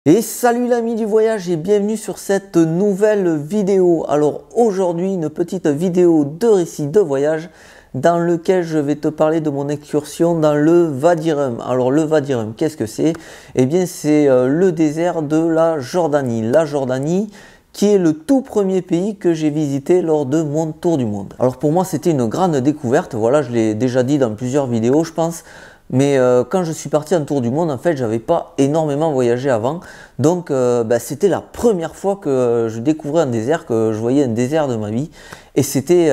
Et salut l'ami du voyage et bienvenue sur cette nouvelle vidéo. Alors aujourd'hui une petite vidéo de récit de voyage dans lequel je vais te parler de mon excursion dans le Wadi Rum. Alors le Wadi Rum, qu'est-ce que c'est? Eh bien c'est le désert de la Jordanie. La Jordanie qui est le tout premier pays que j'ai visité lors de mon tour du monde. Alors pour moi c'était une grande découverte, voilà, je l'ai déjà dit dans plusieurs vidéos je pense. Mais quand je suis parti en tour du monde, en fait, j'avais pas énormément voyagé avant. Donc, c'était la première fois que je découvrais un désert, que je voyais un désert de ma vie. Et c'était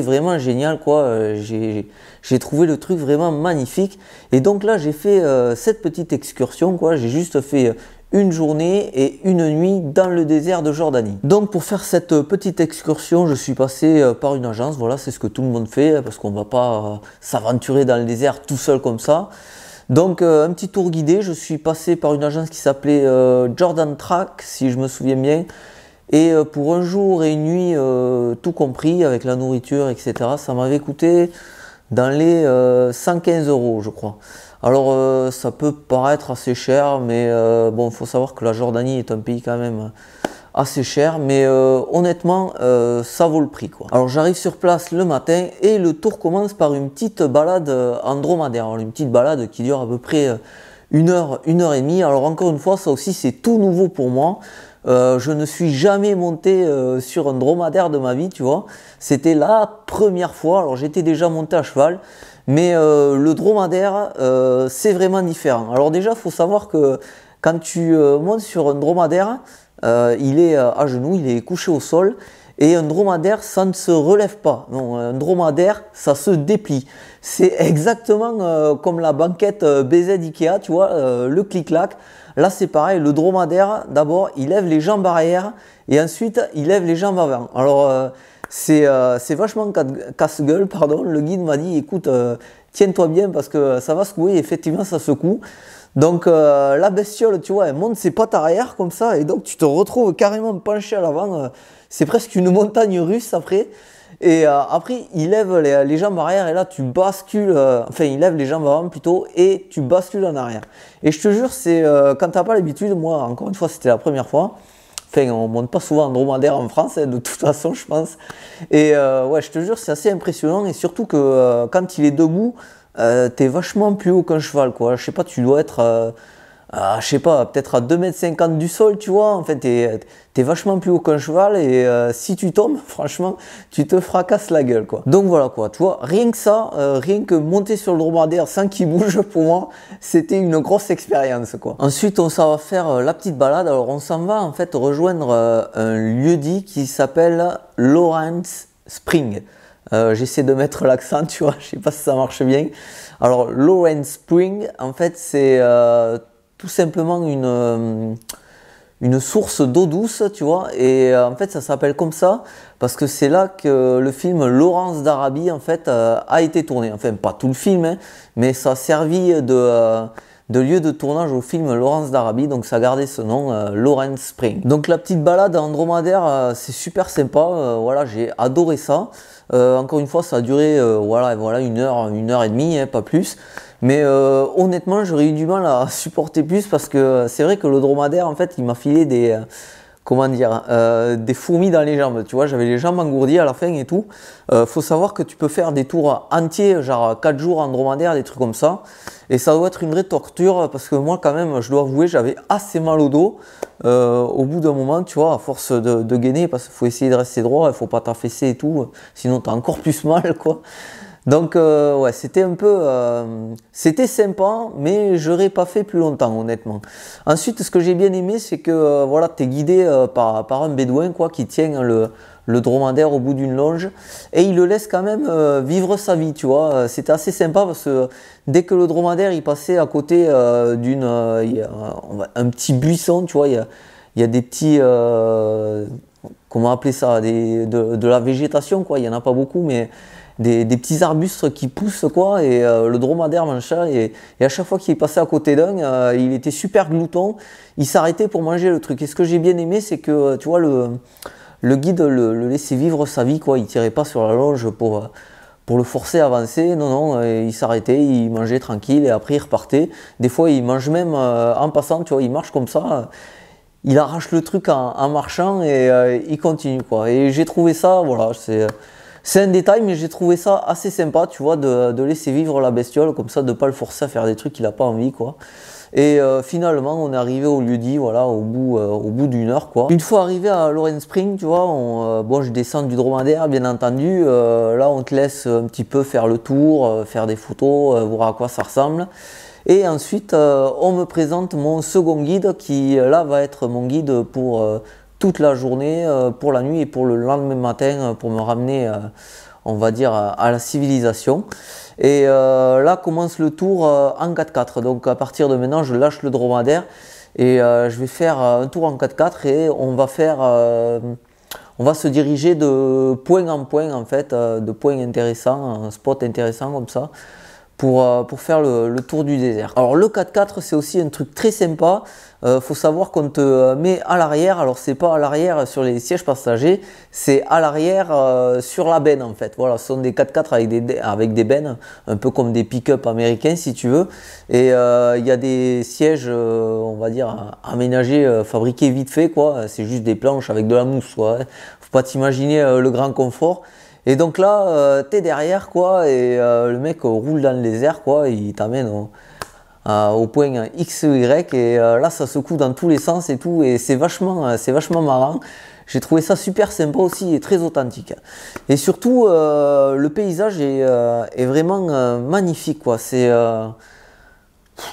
vraiment génial, quoi. J'ai trouvé le truc vraiment magnifique. Et donc là, j'ai fait cette petite excursion, quoi. J'ai juste fait une journée et une nuit dans le désert de Jordanie. Donc pour faire cette petite excursion, je suis passé par une agence, voilà, c'est ce que tout le monde fait, parce qu'on va pas s'aventurer dans le désert tout seul comme ça. Donc un petit tour guidé, je suis passé par une agence qui s'appelait Jordan Track, si je me souviens bien. Et pour un jour et une nuit, tout compris, avec la nourriture, etc., ça m'avait coûté dans les 115 €, je crois. Alors ça peut paraître assez cher, mais bon, il faut savoir que la Jordanie est un pays quand même assez cher, mais honnêtement, ça vaut le prix, quoi. Alors j'arrive sur place le matin et le tour commence par une petite balade en dromadaire. Alors une petite balade qui dure à peu près une heure et demie. Alors encore une fois, ça aussi c'est tout nouveau pour moi. Je ne suis jamais monté sur un dromadaire de ma vie, tu vois. C'était la première fois. Alors j'étais déjà monté à cheval, mais le dromadaire, c'est vraiment différent. Alors déjà, il faut savoir que quand tu montes sur un dromadaire, il est à genoux, il est couché au sol. Et un dromadaire, ça ne se relève pas. Non, un dromadaire, ça se déplie. C'est exactement comme la banquette BZ Ikea, tu vois, le clic-clac. Là, c'est pareil, le dromadaire, d'abord, il lève les jambes arrière et ensuite, il lève les jambes avant. Alors, c'est vachement casse-gueule, pardon. Le guide m'a dit, écoute, tiens-toi bien parce que ça va secouer. Et effectivement, ça secoue. Donc, la bestiole, tu vois, elle monte ses pattes arrière comme ça et donc, tu te retrouves carrément penché à l'avant. C'est presque une montagne russe après. Et après, il lève les jambes arrière et là, tu bascules. Enfin, il lève les jambes avant plutôt et tu bascules en arrière. Et je te jure, c'est quand tu n'as pas l'habitude, moi, encore une fois, c'était la première fois. Enfin, on ne monte pas souvent en dromadaire en France, hein, de toute façon, je pense. Et ouais, je te jure, c'est assez impressionnant. Et surtout que quand il est debout, tu es vachement plus haut qu'un cheval, quoi. Je sais pas, tu dois être... je sais pas, peut-être à 2,50 m du sol, tu vois. En fait, t'es vachement plus haut qu'un cheval et si tu tombes, franchement, tu te fracasses la gueule, quoi. Donc voilà, quoi, tu vois, rien que ça, rien que monter sur le dromadaire sans qu'il bouge, pour moi, c'était une grosse expérience, quoi. Ensuite, on s'en va faire la petite balade. Alors, on s'en va, en fait, rejoindre un lieu-dit qui s'appelle Lawrence Spring. J'essaie de mettre l'accent, tu vois, je sais pas si ça marche bien. Alors, Lawrence Spring, en fait, c'est... tout simplement une source d'eau douce, tu vois, et en fait ça s'appelle comme ça parce que c'est là que le film Lawrence d'Arabie en fait a été tourné. Enfin pas tout le film, hein, mais ça a servi de lieu de tournage au film Lawrence d'Arabie, donc ça a gardé ce nom, Lawrence Spring. Donc la petite balade en dromadaire, c'est super sympa, voilà, j'ai adoré ça. Encore une fois, ça a duré voilà, une heure et demie, hein, pas plus. Mais honnêtement, j'aurais eu du mal à supporter plus parce que c'est vrai que le dromadaire, en fait, il m'a filé des, comment dire, des fourmis dans les jambes. Tu vois, j'avais les jambes engourdies à la fin et tout. Faut savoir que tu peux faire des tours entiers, genre 4 jours en dromadaire, des trucs comme ça. Et ça doit être une vraie torture parce que moi, quand même, je dois avouer, j'avais assez mal au dos. Au bout d'un moment, tu vois, à force de gainer, parce qu'il faut essayer de rester droit, il faut pas t'affaisser et tout, sinon tu as encore plus mal, quoi. Donc ouais, c'était un peu, c'était sympa, mais j'aurais pas fait plus longtemps, honnêtement. Ensuite, ce que j'ai bien aimé, c'est que voilà, t'es guidé par un bédouin, quoi, qui tient le dromadaire au bout d'une longe, et il le laisse quand même vivre sa vie, tu vois. C'était assez sympa parce que dès que le dromadaire il passait à côté un petit buisson, tu vois, il y a des petits, comment appeler ça, de la végétation, quoi. Il y en a pas beaucoup, mais des petits arbustes qui poussent, quoi, et le dromadaire mange ça, et à chaque fois qu'il passait à côté d'un, il était super glouton, il s'arrêtait pour manger le truc. Et ce que j'ai bien aimé, c'est que tu vois, le guide le laissait vivre sa vie, quoi. Il tirait pas sur la longe pour pour le forcer à avancer. Non, non, il s'arrêtait, il mangeait tranquille et après il repartait. Des fois, il mange même en passant, tu vois, il marche comme ça. Il arrache le truc en marchant et il continue, quoi. Et j'ai trouvé ça, voilà, c'est un détail, mais j'ai trouvé ça assez sympa, tu vois, de laisser vivre la bestiole, comme ça, de pas le forcer à faire des trucs qu'il n'a pas envie, quoi. Et finalement, on est arrivé au lieu-dit, voilà, au bout d'une heure, quoi. Une fois arrivé à Lawrence Spring, tu vois, bon, je descends du dromadaire, bien entendu. Là, on te laisse un petit peu faire le tour, faire des photos, voir à quoi ça ressemble. Et ensuite, on me présente mon second guide qui, là, va être mon guide pour toute la journée, pour la nuit et pour le lendemain matin, pour me ramener, on va dire, à la civilisation. Et là commence le tour en 4x4. Donc à partir de maintenant, je lâche le dromadaire et je vais faire un tour en 4x4 et on va se diriger de point en point en fait, de points intéressants, un spot intéressant comme ça, pour faire le tour du désert. Alors le 4x4 c'est aussi un truc très sympa. Faut savoir qu'on te met à l'arrière, alors c'est pas à l'arrière sur les sièges passagers, c'est à l'arrière sur la benne en fait. Voilà, ce sont des 4x4 avec des bennes, un peu comme des pick-up américains si tu veux. Et il y a des sièges, on va dire, aménagés, fabriqués vite fait quoi. C'est juste des planches avec de la mousse quoi. Faut pas t'imaginer le grand confort. Et donc là, t'es derrière quoi, et le mec roule dans les airs quoi, il t'amène au point X, Y, et là ça secoue dans tous les sens et tout, et c'est vachement marrant. J'ai trouvé ça super sympa aussi et très authentique. Et surtout, le paysage est vraiment magnifique quoi. Il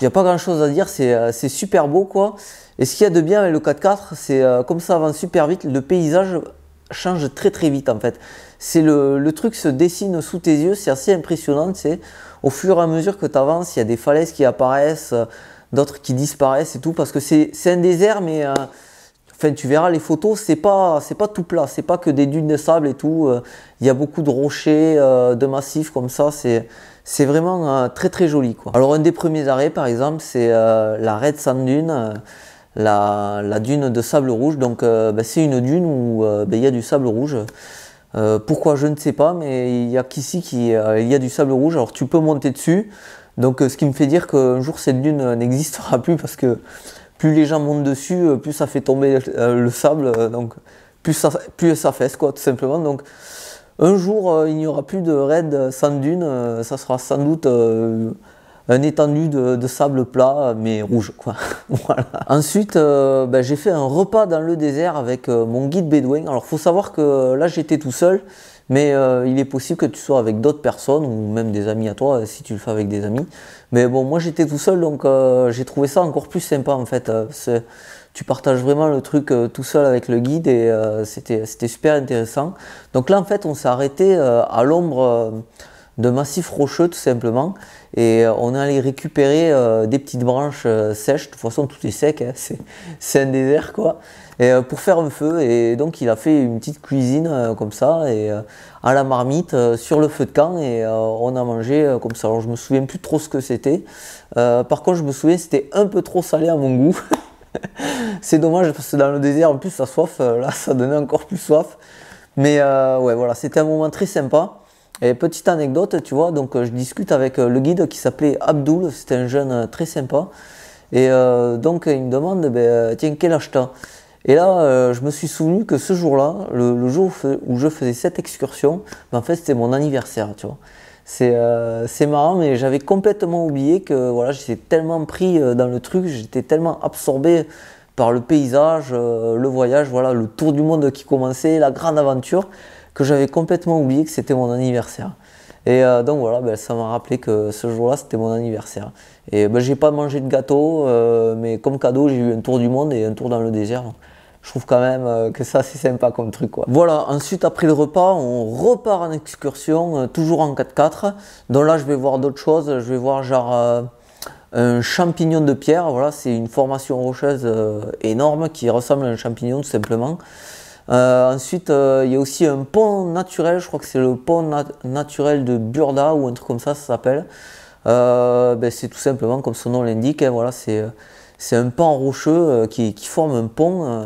n'y a pas grand chose à dire, c'est super beau quoi. Et ce qu'il y a de bien avec le 4x4, c'est comme ça avance super vite, le paysage change très très vite en fait. C'est le truc se dessine sous tes yeux, c'est assez impressionnant, c'est au fur et à mesure que tu avances, il y a des falaises qui apparaissent, d'autres qui disparaissent et tout, parce que c'est un désert, mais enfin tu verras les photos, c'est pas tout plat, c'est pas que des dunes de sable et tout, il y a beaucoup de rochers, de massifs comme ça, c'est vraiment très très joli quoi. Alors un des premiers arrêts par exemple, c'est la Red Sand Dune. La dune de sable rouge, donc c'est une dune où il y a du sable rouge. Pourquoi je ne sais pas, mais il y a qu'ici il y a du sable rouge, alors tu peux monter dessus, donc ce qui me fait dire qu'un jour cette dune n'existera plus, parce que plus les gens montent dessus, plus ça fait tomber le sable, donc plus ça fesse quoi tout simplement. Donc un jour il n'y aura plus de raid sans dune, ça sera sans doute un étendu de sable plat mais rouge quoi. Voilà. Ensuite j'ai fait un repas dans le désert avec mon guide bédouin. Alors faut savoir que là j'étais tout seul, mais il est possible que tu sois avec d'autres personnes ou même des amis à toi si tu le fais avec des amis. Mais bon, moi j'étais tout seul, donc j'ai trouvé ça encore plus sympa en fait. Tu partages vraiment le truc tout seul avec le guide et c'était super intéressant. Donc là en fait on s'est arrêté à l'ombre de massifs rocheux tout simplement, et on est allé récupérer des petites branches sèches. De toute façon tout est sec, hein, c'est un désert quoi, et pour faire un feu. Et donc il a fait une petite cuisine comme ça, et à la marmite sur le feu de camp, et on a mangé comme ça. Alors je me souviens plus trop ce que c'était, par contre je me souviens c'était un peu trop salé à mon goût. C'est dommage parce que dans le désert en plus ça soif, là ça donnait encore plus soif, mais ouais voilà, c'était un moment très sympa. Et petite anecdote, tu vois, donc je discute avec le guide qui s'appelait Abdul, c'était un jeune très sympa, et donc il me demande, tiens, quel âge t'as? Et là, je me suis souvenu que ce jour-là, le jour où je faisais cette excursion, en fait c'était mon anniversaire, tu vois. C'est marrant, mais j'avais complètement oublié que voilà, j'étais tellement pris dans le truc, j'étais tellement absorbé par le paysage, le voyage, voilà, le tour du monde qui commençait, la grande aventure, que j'avais complètement oublié que c'était mon anniversaire. Et donc voilà, ça m'a rappelé que ce jour-là c'était mon anniversaire. Et j'ai pas mangé de gâteau, mais comme cadeau j'ai eu un tour du monde et un tour dans le désert. Donc, je trouve quand même que ça c'est sympa comme truc quoi. Voilà, ensuite après le repas on repart en excursion, toujours en 4x4. Donc là je vais voir d'autres choses, je vais voir genre un champignon de pierre. Voilà, c'est une formation rocheuse énorme qui ressemble à un champignon tout simplement. Ensuite, il y a aussi un pont naturel, je crois que c'est le pont naturel de Burda ou un truc comme ça s'appelle. C'est tout simplement comme son nom l'indique, hein, voilà, c'est un pan rocheux qui forme un pont.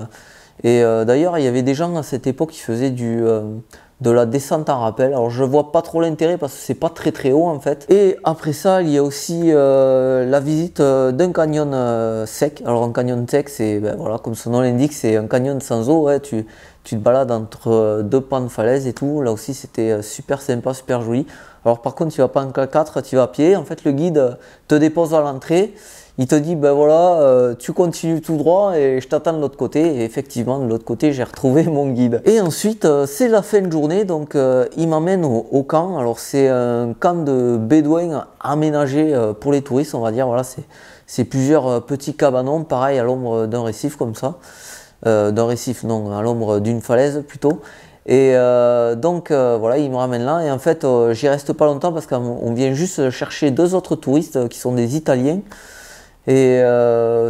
Et d'ailleurs, il y avait des gens à cette époque qui faisaient de de la descente en rappel. Alors je vois pas trop l'intérêt parce que c'est pas très haut en fait. Et après ça il y a aussi la visite d'un canyon sec. Alors un canyon sec c'est ben, voilà, comme son nom l'indique, c'est un canyon sans eau, ouais, tu te balades entre deux pans de falaise et tout. Là aussi c'était super sympa, super joli. Alors par contre tu vas pas en 4x4, tu vas à pied. En fait le guide te dépose à l'entrée. Il te dit, ben voilà, tu continues tout droit et je t'attends de l'autre côté. Et effectivement, de l'autre côté, j'ai retrouvé mon guide. Et ensuite, c'est la fin de journée, donc il m'amène au camp. Alors, c'est un camp de bédouins aménagé pour les touristes, on va dire. Voilà, c'est plusieurs petits cabanons, pareil, à l'ombre d'un récif comme ça. D'un récif, non, à l'ombre d'une falaise plutôt. Et donc voilà, il me ramène là et en fait j'y reste pas longtemps parce qu'on vient juste chercher deux autres touristes qui sont des Italiens. Et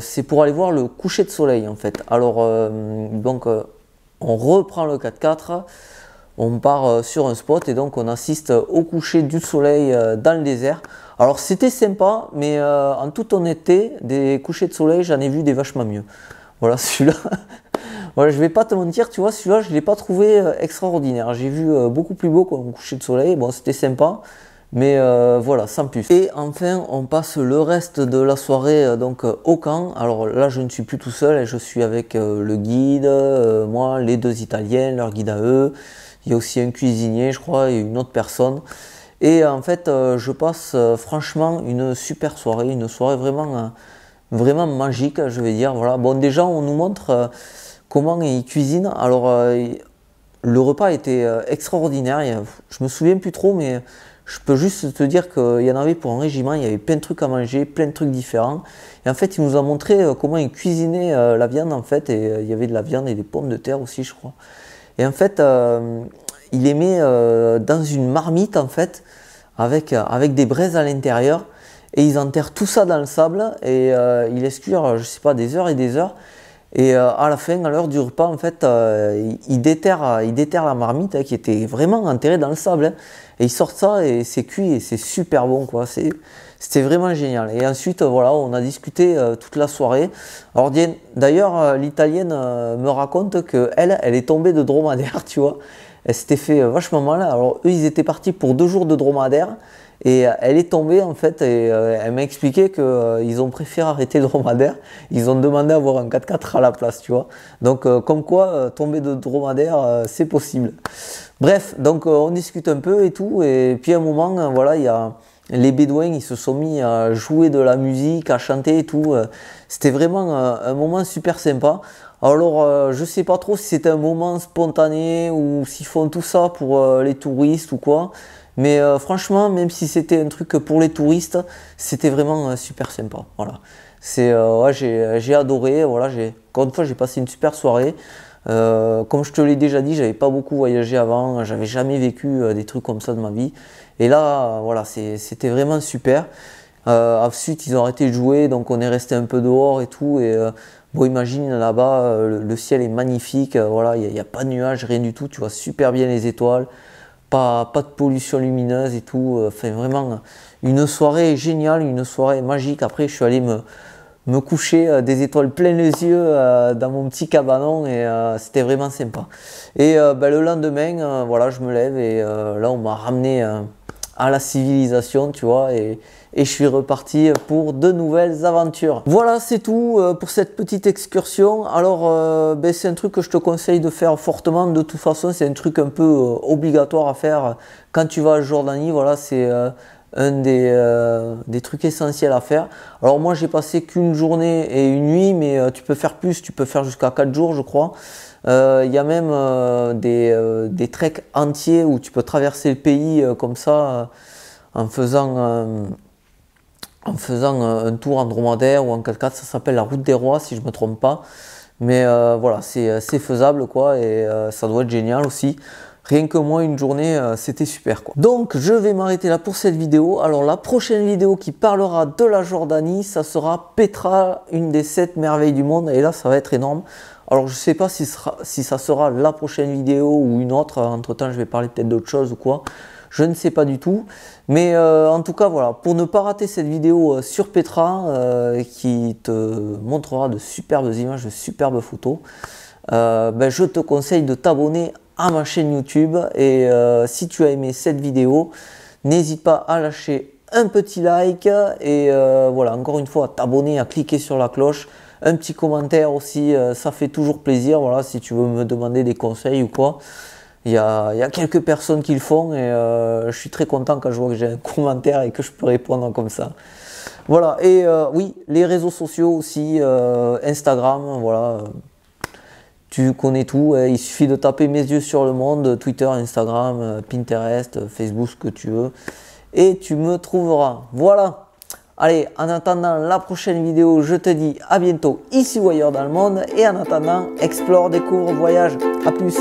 c'est pour aller voir le coucher de soleil en fait. Alors donc on reprend le 4x4, on part sur un spot et donc on assiste au coucher du soleil dans le désert. Alors c'était sympa, mais en toute honnêteté, des couchers de soleil j'en ai vu des vachement mieux. Voilà, celui-là, voilà, je vais pas te mentir, tu vois, celui-là je l'ai pas trouvé extraordinaire. J'ai vu beaucoup plus beau qu'un coucher de soleil, bon c'était sympa. Mais voilà, sans plus. Et enfin, on passe le reste de la soirée donc au camp. Alors là, je ne suis plus tout seul, et je suis avec le guide, moi, les deux Italiens, leur guide à eux. Il y a aussi un cuisinier, je crois, et une autre personne. Et en fait, je passe franchement une super soirée, une soirée vraiment, vraiment magique, je vais dire. Voilà. Bon, déjà, on nous montre comment ils cuisinent. Alors, le repas était extraordinaire. Je me souviens plus trop, mais je peux juste te dire qu'il y en avait pour un régiment, il y avait plein de trucs à manger, plein de trucs différents. Et en fait, il nous a montré comment il cuisinait la viande en fait. Et il y avait de la viande et des pommes de terre aussi, je crois. Et en fait, il les met dans une marmite en fait, avec des braises à l'intérieur. Et ils enterrent tout ça dans le sable et ils laissent cuire, je sais pas, des heures et des heures. Et à la fin, à l'heure du repas, en fait, il déterre la marmite qui était vraiment enterrée dans le sable. Hein, et ils sortent ça et c'est cuit et c'est super bon, quoi. C'était vraiment génial. Et ensuite, voilà, on a discuté toute la soirée. Alors d'ailleurs, l'Italienne me raconte qu'elle est tombée de dromadaire, tu vois. Elle s'était fait vachement mal. Alors eux, ils étaient partis pour 2 jours de dromadaire. Et elle est tombée en fait et elle m'a expliqué qu'ils ont préféré arrêter le dromadaire. Ils ont demandé à avoir un 4x4 à la place, tu vois. Donc comme quoi tomber de dromadaire c'est possible. Bref, donc on discute un peu et tout. Et puis à un moment, voilà, il y a les bédouins, ils se sont mis à jouer de la musique, à chanter et tout. C'était vraiment un moment super sympa. Alors je sais pas trop si c'était un moment spontané ou s'ils font tout ça pour les touristes ou quoi. Mais franchement, même si c'était un truc pour les touristes, c'était vraiment super sympa. Voilà. Ouais, j'ai adoré. Voilà, encore une fois, j'ai passé une super soirée. Comme je te l'ai déjà dit, j'avais pas beaucoup voyagé avant. J'avais jamais vécu des trucs comme ça de ma vie. Et là, voilà, c'était vraiment super. Ensuite, ils ont arrêté de jouer, donc on est resté un peu dehors et tout. Et bon, imagine là-bas, le ciel est magnifique. Voilà, il n'y a pas de nuages, rien du tout. Tu vois super bien les étoiles. Pas de pollution lumineuse et tout. Enfin, vraiment une soirée géniale, une soirée magique. Après, je suis allé me coucher des étoiles plein les yeux dans mon petit cabanon et c'était vraiment sympa. Et le lendemain, voilà, je me lève et là, on m'a ramené à la civilisation, tu vois, et je suis reparti pour de nouvelles aventures. Voilà, c'est tout pour cette petite excursion. Alors, c'est un truc que je te conseille de faire fortement. De toute façon, c'est un truc un peu obligatoire à faire quand tu vas en Jordanie. Voilà, c'est un des trucs essentiels à faire. Alors moi, j'ai passé qu'une journée et une nuit, mais tu peux faire plus. Tu peux faire jusqu'à 4 jours, je crois. Il y a même des treks entiers où tu peux traverser le pays comme ça en faisant un tour en dromadaire ou en 4x4. Ça s'appelle la route des rois si je ne me trompe pas. Mais voilà, c'est faisable quoi et ça doit être génial aussi. Rien que moi, une journée, c'était super quoi. Donc, je vais m'arrêter là pour cette vidéo. Alors, la prochaine vidéo qui parlera de la Jordanie, ça sera Petra, une des 7 merveilles du monde. Et là, ça va être énorme. Alors, je ne sais pas si ça sera la prochaine vidéo ou une autre. Entre temps, je vais parler peut-être d'autre chose ou quoi. Je ne sais pas du tout. Mais en tout cas, voilà. Pour ne pas rater cette vidéo sur Petra, qui te montrera de superbes images, de superbes photos, je te conseille de t'abonner à ma chaîne YouTube. Et si tu as aimé cette vidéo, n'hésite pas à lâcher un petit like et voilà, encore une fois, à t'abonner, à cliquer sur la cloche. Un petit commentaire aussi, ça fait toujours plaisir. Voilà, si tu veux me demander des conseils ou quoi. Il y a quelques personnes qui le font et je suis très content quand je vois que j'ai un commentaire et que je peux répondre comme ça. Voilà, et oui, les réseaux sociaux aussi, Instagram, voilà, tu connais tout, il suffit de taper mes yeux sur le monde, Twitter, Instagram, Pinterest, Facebook, ce que tu veux, et tu me trouveras. Voilà, allez, en attendant la prochaine vidéo, je te dis à bientôt ici ou ailleurs dans le monde, et en attendant, explore, découvre, voyage, à plus.